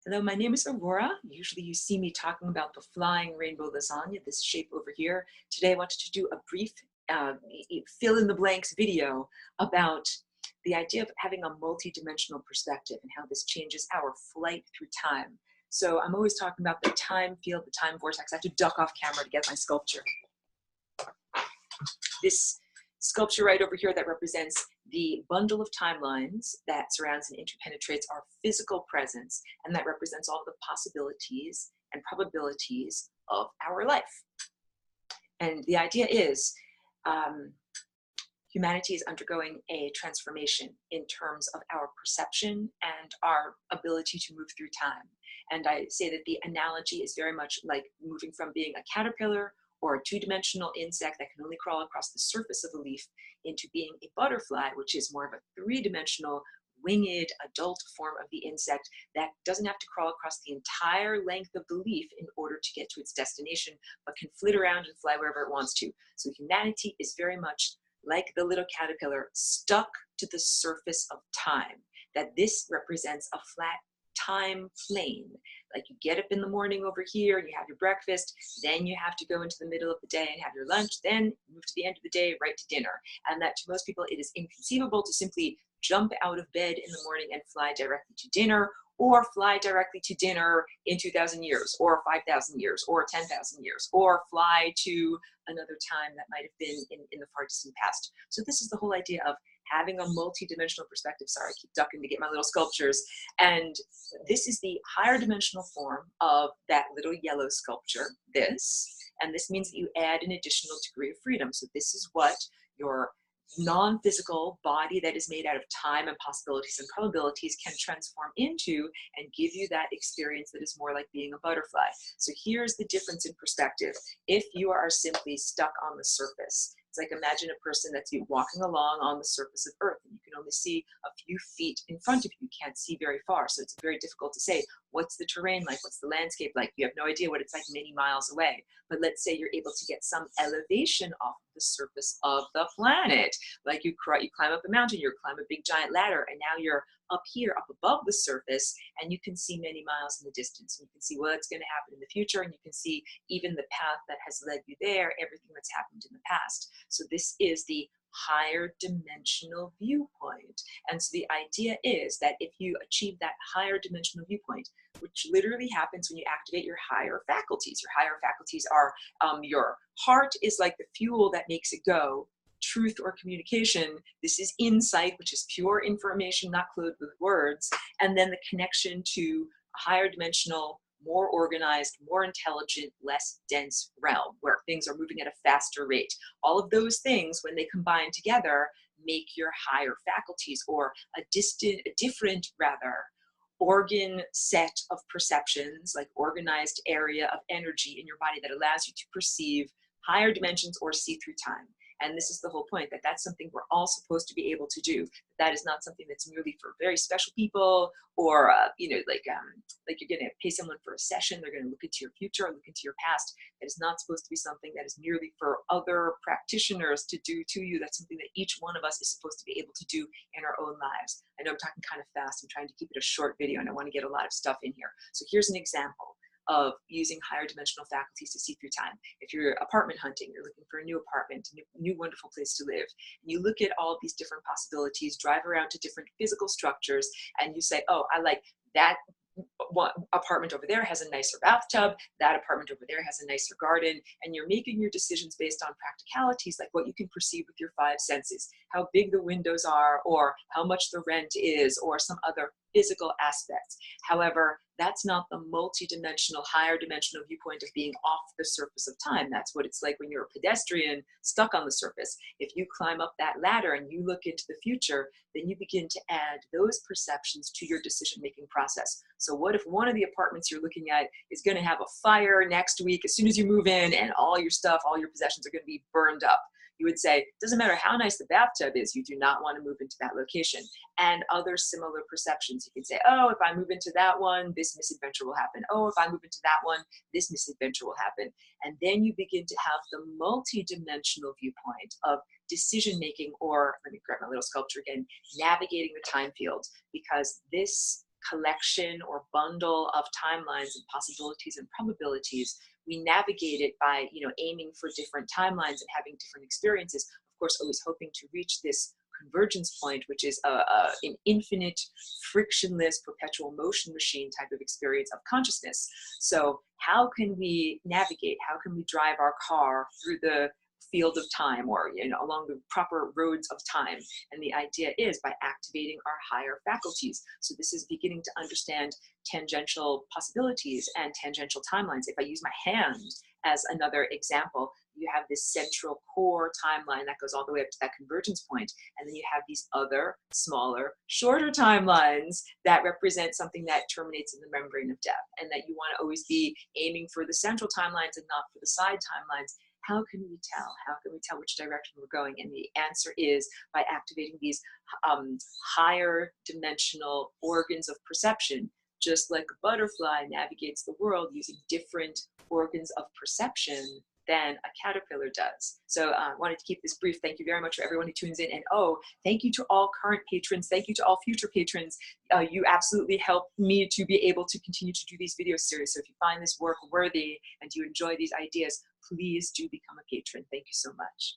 Hello, my name is Aurora. Usually you see me talking about the flying rainbow lasagna, this shape over here. Today I wanted to do a brief fill in the blanks video about the idea of having a multi-dimensional perspective and how this changes our flight through time. So I'm always talking about the time field, the time vortex. I have to duck off camera to get my sculpture. This sculpture right over here that represents the bundle of timelines that surrounds and interpenetrates our physical presence, and that represents all the possibilities and probabilities of our life. And the idea is humanity is undergoing a transformation in terms of our perception and our ability to move through time. And I say that the analogy is very much like moving from being a caterpillar or a two-dimensional insect that can only crawl across the surface of a leaf into being a butterfly, which is more of a three-dimensional winged adult form of the insect that doesn't have to crawl across the entire length of the leaf in order to get to its destination, but can flit around and fly wherever it wants to. So humanity is very much like the little caterpillar stuck to the surface of time, that this represents a flat time plane. Like you get up in the morning over here and you have your breakfast, then you have to go into the middle of the day and have your lunch, then move to the end of the day right to dinner. And that to most people it is inconceivable to simply jump out of bed in the morning and fly directly to dinner, or fly directly to dinner in 2,000 years or 5,000 years or 10,000 years, or fly to another time that might have been in the far distant past. So this is the whole idea of having a multi-dimensional perspective. Sorry, I keep ducking to get my little sculptures. And this is the higher dimensional form of that little yellow sculpture, this. And this means that you add an additional degree of freedom. So this is what your non-physical body that is made out of time and possibilities and probabilities can transform into and give you that experience that is more like being a butterfly. So here's the difference in perspective. If you are simply stuck on the surface, it's like imagine a person that's walking along on the surface of Earth and you can only see a few feet in front of you. You can't see very far. So it's very difficult to say, what's the terrain like? What's the landscape like? You have no idea what it's like many miles away. But let's say you're able to get some elevation off of the surface of the planet. Like you climb up a mountain, you climb a big giant ladder, and now you're up here, up above the surface, and you can see many miles in the distance. And you can see what's going to happen in the future, and you can see even the path that has led you there, everything that's happened in the past. So this is the higher dimensional viewpoint. And so the idea is that if you achieve that higher dimensional viewpoint, which literally happens when you activate your higher faculties. Your higher faculties are your heart is like the fuel that makes it go. Truth or communication, this is insight, which is pure information not clothed with words, and then the connection to a higher dimensional, more organized, more intelligent, less dense realm where things are moving at a faster rate. All of those things, when they combine together, make your higher faculties, or a different organ set of perceptions, like organized area of energy in your body that allows you to perceive higher dimensions or see through time. And this is the whole point, that that's something we're all supposed to be able to do. That is not something that's merely for very special people, or like you're going to pay someone for a session, they're going to look into your future or look into your past. It is not supposed to be something that is merely for other practitioners to do to you. That's something that each one of us is supposed to be able to do in our own lives. I know I'm talking kind of fast. I'm trying to keep it a short video, and I want to get a lot of stuff in here. So here's an example of using higher dimensional faculties to see through time. If you're apartment hunting, you're looking for a new apartment, a new wonderful place to live, and you look at all of these different possibilities, drive around to different physical structures, and you say, oh, I like that one apartment over there has a nicer bathtub, that apartment over there has a nicer garden, and you're making your decisions based on practicalities like what you can perceive with your five senses, how big the windows are, or how much the rent is, or some other physical aspects. However, that's not the multi-dimensional, higher dimensional viewpoint of being off the surface of time. That's what it's like when you're a pedestrian stuck on the surface. If you climb up that ladder and you look into the future, then you begin to add those perceptions to your decision-making process. So what if one of the apartments you're looking at is going to have a fire next week as soon as you move in, and all your stuff, all your possessions are going to be burned up? You would say, it doesn't matter how nice the bathtub is, you do not want to move into that location. And other similar perceptions. You can say, oh, if I move into that one, this misadventure will happen. Oh, if I move into that one, this misadventure will happen. And then you begin to have the multi-dimensional viewpoint of decision-making, or let me grab my little sculpture again, navigating the time field, because this collection or bundle of timelines and possibilities and probabilities. We navigate it by, aiming for different timelines and having different experiences. Of course, always hoping to reach this convergence point, which is an infinite, frictionless, perpetual motion machine type of experience of consciousness. So how can we navigate? How can we drive our car through the field of time, or along the proper roads of time? And the idea is by activating our higher faculties. So this is beginning to understand tangential possibilities and tangential timelines. If I use my hand as another example, you have this central core timeline that goes all the way up to that convergence point, and then you have these other smaller, shorter timelines that represent something that terminates in the membrane of death, and that you want to always be aiming for the central timelines and not for the side timelines. How can we tell? How can we tell which direction we're going? And the answer is by activating these higher dimensional organs of perception. Just like a butterfly navigates the world using different organs of perception than a caterpillar does. So I wanted to keep this brief. Thank you very much for everyone who tunes in. And thank you to all current patrons. Thank you to all future patrons. You absolutely help me to be able to continue to do these video series. So if you find this work worthy and you enjoy these ideas, please do become a patron. Thank you so much.